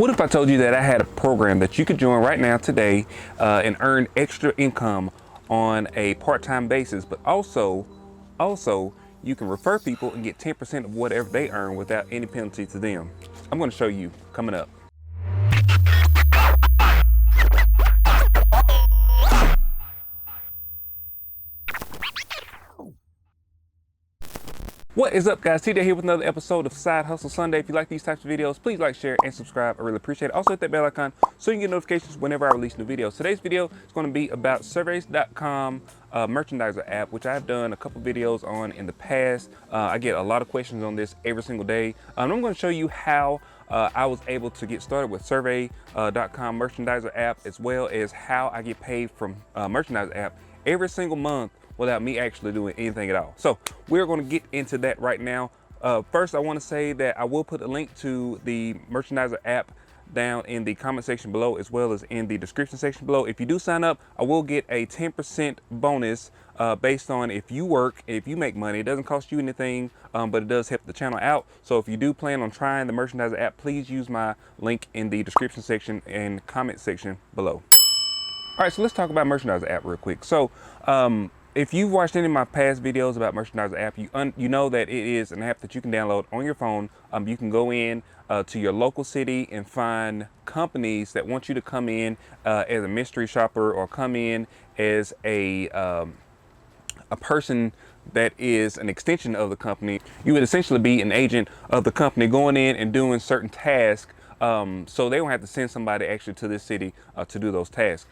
What if I told you that I had a program that you could join right now today and earn extra income on a part-time basis, but also you can refer people and get 10% of whatever they earn without any penalty to them. I'm going to show you coming up. What is up, guys? TJ here with another episode of Side Hustle Sunday. If you like these types of videos, please like, share, and subscribe. I really appreciate it. Also hit that bell icon so you can get notifications whenever I release new videos. Today's video is going to be about Surveys.com merchandiser app, which I've done a couple videos on in the past. I get a lot of questions on this every single day. And I'm going to show you how I was able to get started with Survey.com merchandiser app, as well as how I get paid from merchandiser app every single month without me actually doing anything at all. So we're going to get into that right now. First, I want to say that I will put a link to the merchandiser app down in the comment section below, as well as in the description section below. If you do sign up, I will get a 10% bonus based on if you work, if you make money. It doesn't cost you anything, but it does help the channel out. So if you do plan on trying the merchandiser app, please use my link in the description section and comment section below. All right, so let's talk about merchandiser app real quick. So if you've watched any of my past videos about merchandiser app, you know that it is an app that you can download on your phone. You can go in to your local city and find companies that want you to come in as a mystery shopper, or come in as a person that is an extension of the company. You would essentially be an agent of the company, going in and doing certain tasks, so they don't have to send somebody actually to this city to do those tasks.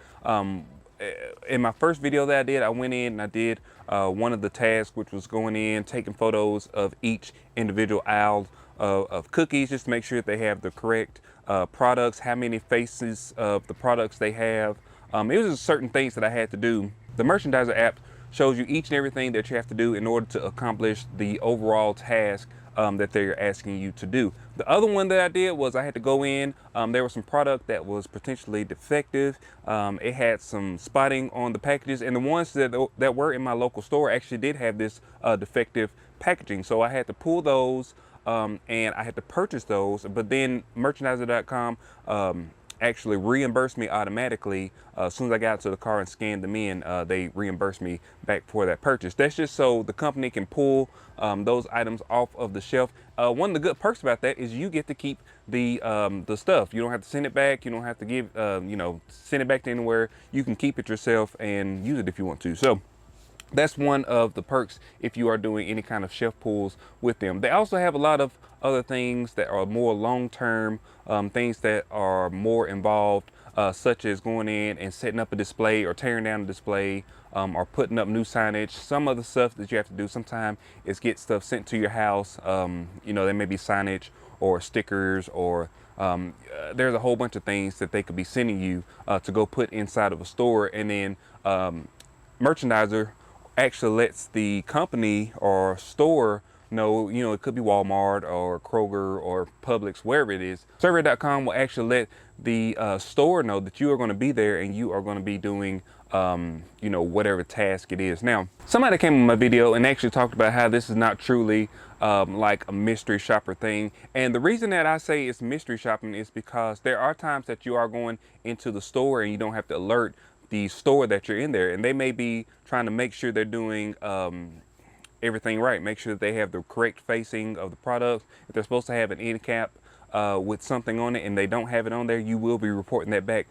In my first video that I did, I went in and I did one of the tasks, which was going in, taking photos of each individual aisle of cookies, just to make sure that they have the correct products, how many faces of the products they have. It was just certain things that I had to do. The merchandiser app shows you each and everything that you have to do in order to accomplish the overall task that they're asking you to do. The other one that I did was I had to go in, there was some product that was potentially defective. It had some spotting on the packages, and the ones that were in my local store actually did have this defective packaging. So I had to pull those and I had to purchase those, but then merchandiser.com actually reimbursed me automatically. As soon as I got to the car and scanned them in, they reimbursed me back for that purchase. That's just so the company can pull those items off of the shelf. One of the good perks about that is you get to keep the stuff. You don't have to send it back. You don't have to give, send it back to anywhere. You can keep it yourself and use it if you want to. So that's one of the perks if you are doing any kind of shelf pulls with them. They also have a lot of other things that are more long-term, things that are more involved, such as going in and setting up a display or tearing down a display, or putting up new signage. Some of the stuff that you have to do sometimes is get stuff sent to your house. There may be signage or stickers, or there's a whole bunch of things that they could be sending you to go put inside of a store. And then merchandiser actually lets the company or store know, it could be Walmart or Kroger or Publix, wherever it is. Survey.com will actually let the store know that you are going to be there and you are going to be doing whatever task it is. Now, somebody came on my video and actually talked about how this is not truly like a mystery shopper thing. And the reason that I say it's mystery shopping is because there are times that you are going into the store and you don't have to alert the store that you're in there, and they may be trying to make sure they're doing everything right, make sure that they have the correct facing of the product. If they're supposed to have an end cap with something on it and they don't have it on there, you will be reporting that back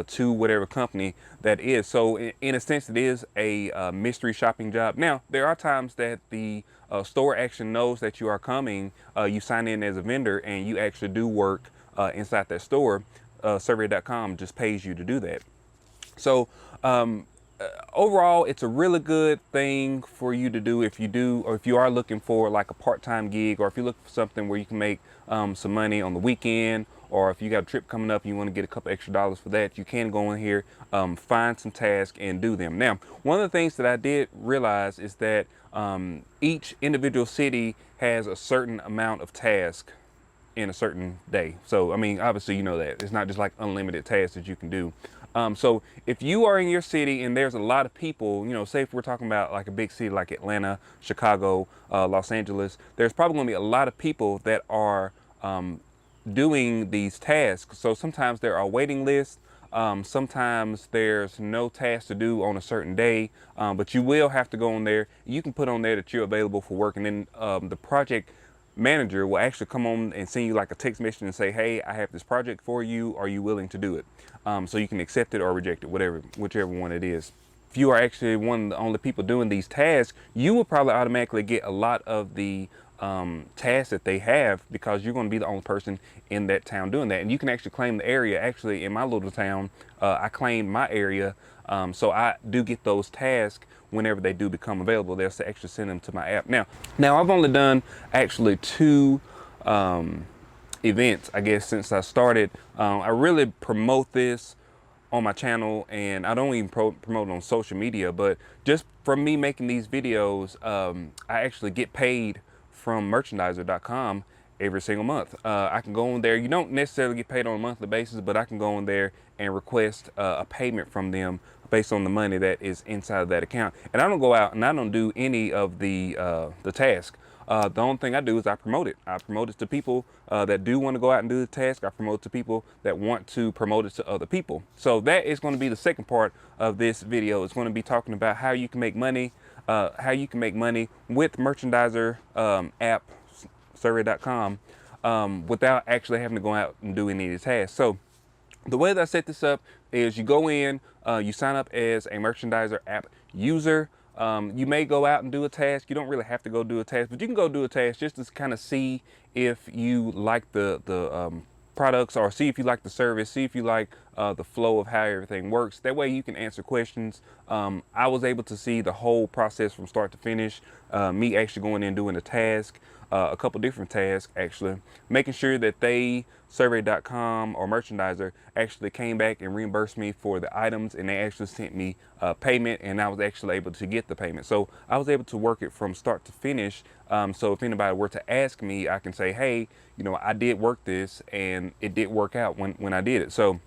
to whatever company that is. So in a sense, it is a mystery shopping job. Now, there are times that the store actually knows that you are coming. You sign in as a vendor and you actually do work inside that store. Survey.com just pays you to do that. So overall, it's a really good thing for you to do if you are looking for like a part-time gig, or if you look for something where you can make some money on the weekend, or if you got a trip coming up and you want to get a couple extra dollars for that, you can go in here, find some tasks and do them. Now, one of the things that I did realize is that each individual city has a certain amount of tasks in a certain day. So, I mean, obviously, you know that it's not just like unlimited tasks that you can do. So if you are in your city and there's a lot of people, say if we're talking about like a big city like Atlanta, Chicago, Los Angeles, there's probably going to be a lot of people that are doing these tasks. So sometimes there are waiting lists. Sometimes there's no task to do on a certain day, but you will have to go on there. You can put on there that you're available for work, and then the project manager will actually come on and send you like a text message and say, hey, I have this project for you. Are you willing to do it? So you can accept it or reject it, whichever one it is. If you are actually one of the only people doing these tasks, you will probably automatically get a lot of the tasks that they have, because you're going to be the only person in that town doing that. And you can actually claim the area. Actually, in my little town, I claimed my area, so I do get those tasks whenever they do become available. They'll actually send them to my app. Now I've only done actually 2 events, I guess, since I started. I really promote this on my channel, and I don't even promote it on social media, but just from me making these videos, I actually get paid from merchandiser.com every single month. I can go on there. You don't necessarily get paid on a monthly basis, but I can go on there and request a payment from them based on the money that is inside of that account. And I don't go out and I don't do any of the task. The only thing I do is I promote it. I promote it to people that do want to go out and do the task. I promote it to people that want to promote it to other people. So that is going to be the second part of this video. It's going to be talking about how you can make money, with Merchandiser app, survey.com, without actually having to go out and do any of the tasks. So the way that I set this up is you go in, you sign up as a Merchandiser app user. You may go out and do a task. You don't really have to go do a task, but you can go do a task just to kind of see if you like the products, or see if you like the service, see if you like the flow of how everything works. That way you can answer questions. I was able to see the whole process from start to finish, me actually going in and doing a task, a couple different tasks actually, making sure that they, survey.com or Merchandiser, actually came back and reimbursed me for the items, and they actually sent me payment, and I was actually able to get the payment. So I was able to work it from start to finish. So if anybody were to ask me, I can say, hey, you know, I did work this and it did work out when I did it. So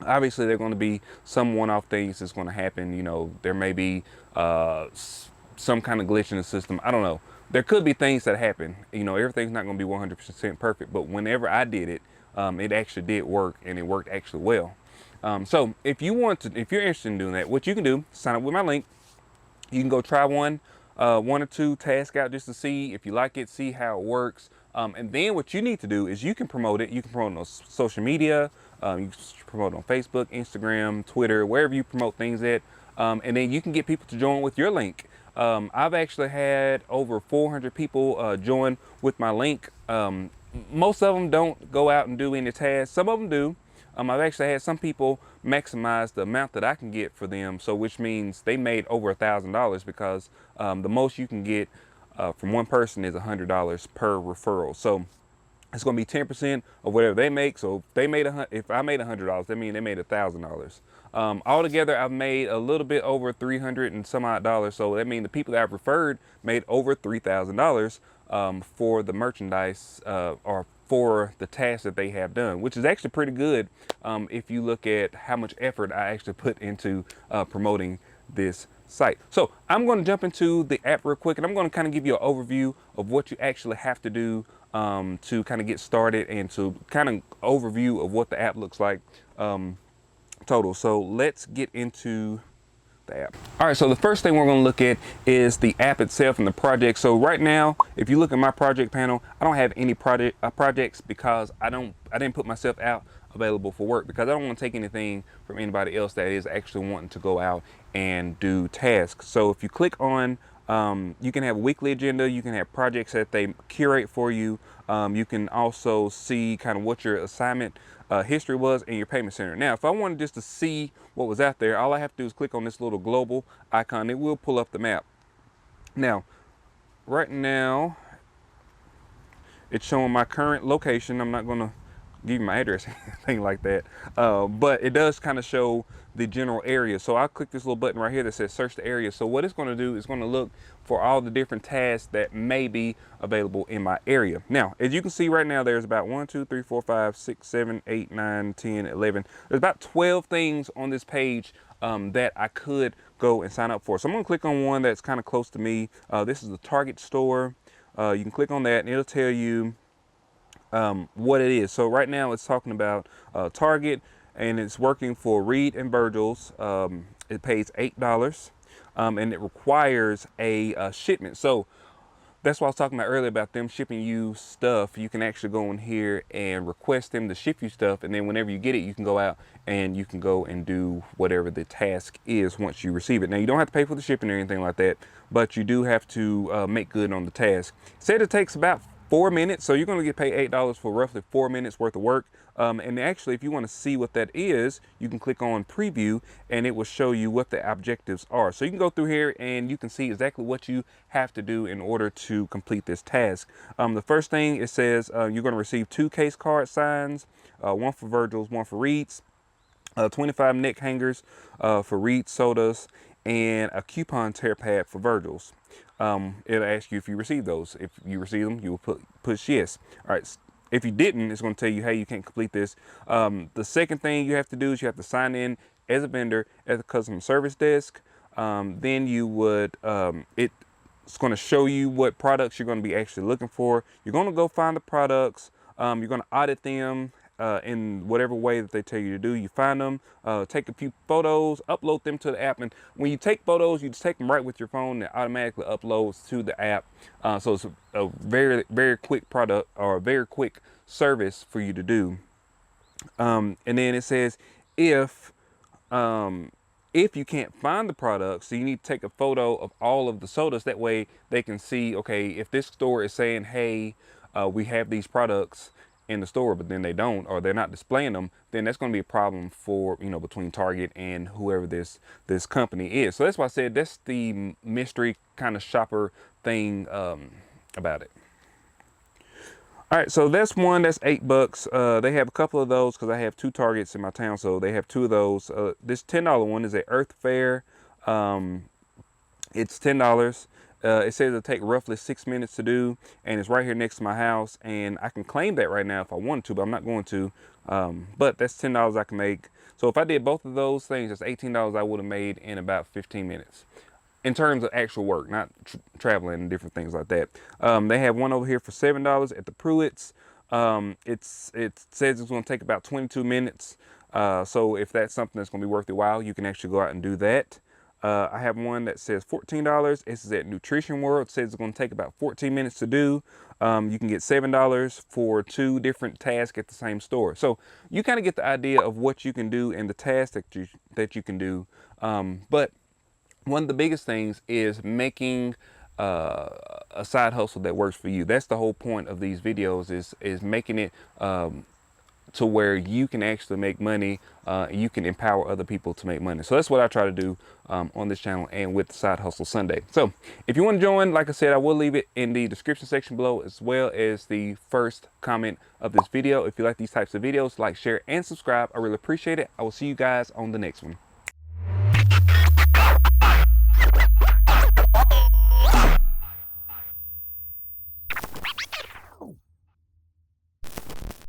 obviously there are going to be some one-off things that's going to happen. You know, there may be some kind of glitch in the system. I don't know. There could be things that happen. You know, everything's not going to be 100% perfect, but whenever I did it, it actually did work, and it worked actually well. So if you're interested in doing that, what you can do, sign up with my link. You can go try one or 2 tasks out just to see if you like it, see how it works. And then what you need to do is you can promote it. You can promote it on social media. You can promote it on Facebook, Instagram, Twitter, wherever you promote things at. And then you can get people to join with your link. I've actually had over 400 people join with my link. Most of them don't go out and do any tasks. Some of them do. I've actually had some people maximize the amount that I can get for them, so which means they made over $1,000, because the most you can get from one person is $100 per referral. So it's going to be 10% of whatever they make. So if I made $100, that means they made $1,000. Altogether, I've made a little bit over 300 and some odd dollars. So that means the people that I've referred made over $3,000 for the merchandise or for the tasks that they have done, which is actually pretty good if you look at how much effort I actually put into promoting this site. So I'm going to jump into the app real quick, and I'm going to kind of give you an overview of what you actually have to do to kind of get started, and to kind of overview of what the app looks like total. So let's get into the app. All right, so the first thing we're going to look at is the app itself and the project. So right now, if you look at my project panel, I don't have any projects, because I didn't put myself out available for work, because I don't want to take anything from anybody else that is actually wanting to go out and do tasks. So if you click on, you can have a weekly agenda, you can have projects that they curate for you. You can also see kind of what your assignment history was in your payment center. Now, if I wanted just to see what was out there, all I have to do is click on this little global icon. It will pull up the map. Now, right now, it's showing my current location. I'm not going to give you my address or anything like that, but it does kind of show the general area. So I'll click this little button right here that says search the area. So what it's going to do is going to look for all the different tasks that may be available in my area. Now, as you can see right now, there's about 1, 2, 3, 4, 5, 6, 7, 8, 9, 10, 11. There's about 12 things on this page that I could go and sign up for. So I'm going to click on one that's kind of close to me. This is the Target store. You can click on that and it'll tell you what it is. So right now it's talking about Target, and it's working for Reed and Virgil's. It pays $8, and it requires a shipment. So that's what I was talking about earlier about them shipping you stuff. You can actually go in here and request them to ship you stuff, and then whenever you get it, you can go out and you can go and do whatever the task is once you receive it. Now, you don't have to pay for the shipping or anything like that, but you do have to make good on the task. It said it takes about 4 minutes, so you're going to get paid $8 for roughly 4 minutes worth of work. And actually, if you want to see what that is, you can click on preview and it will show you what the objectives are. So you can go through here and you can see exactly what you have to do in order to complete this task. The first thing it says, you're going to receive 2 case card signs, one for Virgil's, one for Reed's, 25 neck hangers for Reed's sodas, and a coupon tear pad for Virgil's. It'll ask you if you receive those. If you receive them, you will push yes. All right. If you didn't, it's going to tell you, hey, you can't complete this. The second thing you have to do is you have to sign in as a vendor at the customer service desk. Then you would, it's going to show you what products you're going to be actually looking for. You're going to go find the products. You're going to audit them in whatever way that they tell you to do. You find them, take a few photos, upload them to the app. And when you take photos, you just take them right with your phone. It automatically uploads to the app. So it's a very, very quick product, or a very quick service for you to do. And then it says if you can't find the product, so you need to take a photo of all of the sodas. That way they can see, okay, if this store is saying, hey, we have these products in the store, but then they don't, or they're not displaying them, then that's going to be a problem for, between Target and whoever this company is. So that's why I said that's the mystery kind of shopper thing about it. All right, so that's one. That's $8. They have a couple of those because I have 2 Targets in my town, so they have 2 of those. This $10 one is at Earth Fair. It's $10. It says it'll take roughly 6 minutes to do, and it's right here next to my house, and I can claim that right now if I wanted to, but I'm not going to. But that's $10 I can make. So if I did both of those things, that's $18 I would have made in about 15 minutes. In terms of actual work, not traveling and different things like that. They have one over here for $7 at the Pryces. It says it's going to take about 22 minutes. So if that's something that's going to be worth your while, you can actually go out and do that. I have one that says $14. This is at Nutrition World. It says it's going to take about 14 minutes to do. You can get $7 for 2 different tasks at the same store. So you kind of get the idea of what you can do and the tasks that you can do. But one of the biggest things is making a side hustle that works for you. That's the whole point of these videos, is making it to where you can actually make money. You can empower other people to make money. So that's what I try to do on this channel and with Side Hustle Sunday. So if you want to join, like I said, I will leave it in the description section below, as well as the first comment of this video. If you like these types of videos, like, share, and subscribe. I really appreciate it. I will see you guys on the next one.